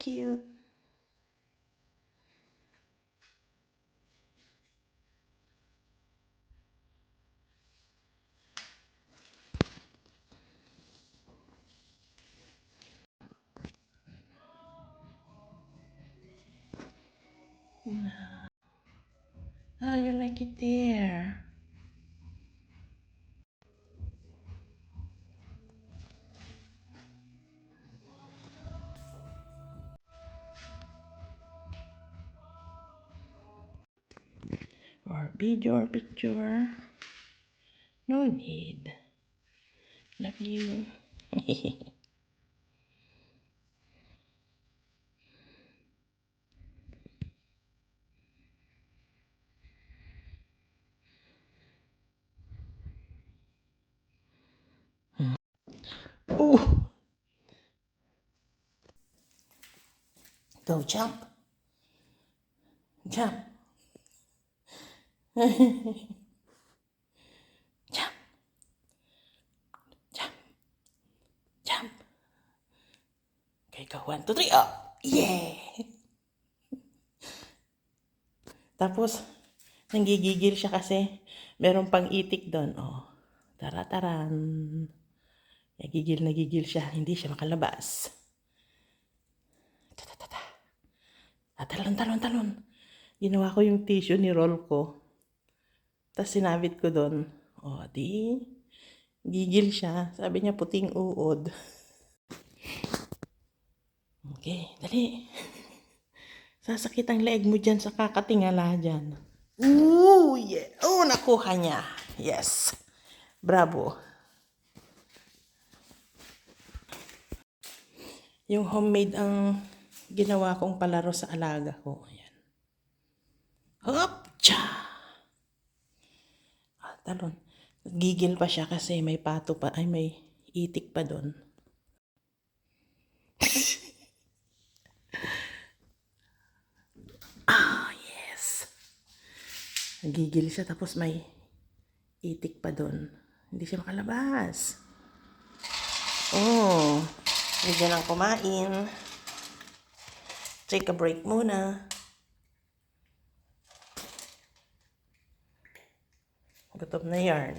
cute. Oh, you like it there. Or video or picture. No need. Love you. Oh, go jump. Jump. Jump. Jump. Jump. Okay, go. 1, 2, 3. Oh, yeah. Tapos, nanggigigil siya kasi meron pang itik doon. Oh, tara-taran. Nagigil siya. Hindi siya makalabas. Ta-ta-ta-ta. Talon. Ginawa ko yung tissue ni roll ko. Tapos sinabit ko doon. O, di. Gigil siya. Sabi niya puting uod. Okay, dali. Sasakit ang leeg mo dyan sa kakatingala dyan. Ooh, yeah. Oh, nakuha niya. Yes. Bravo. Yung homemade ang ginawa kong palaro sa alaga ko. Ayan. Hop! Cha! Talon. Gigil pa siya kasi may pato pa. Ay, may itik pa doon. Yes. Nagigil siya tapos may itik pa doon. Hindi siya makalabas. Oh, bigyan ng kumain. Take a break muna. Gutom na yarn.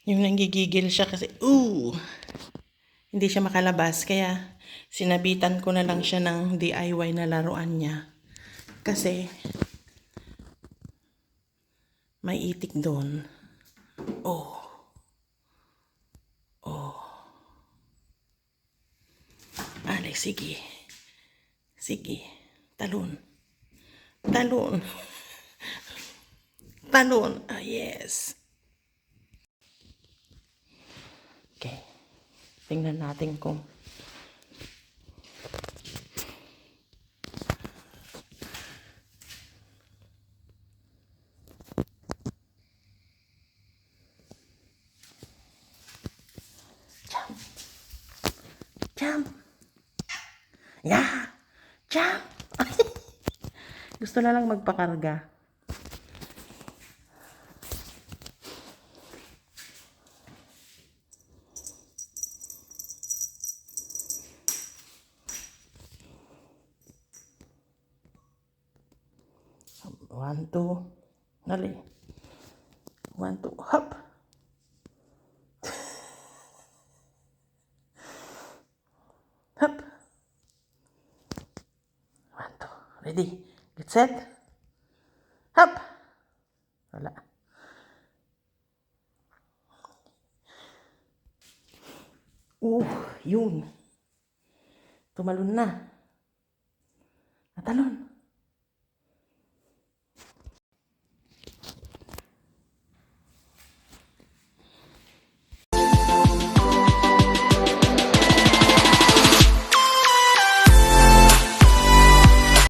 Yung nanggigigil siya kasi, hindi siya makalabas. Kaya sinabitan ko na lang siya ng DIY na laruan niya. Kasi may itik doon. Oh. Alex, sige. Sige. Talon. Yes. Okay. Tingnan natin kung jump. Yeah. Jump. Gusto na lang magpakarga. One, two. Dali. 1, 2. Hop. Hop. 1, 2. Ready. Get set. Hop. Wala. Yun. Tumalon na. Natalon.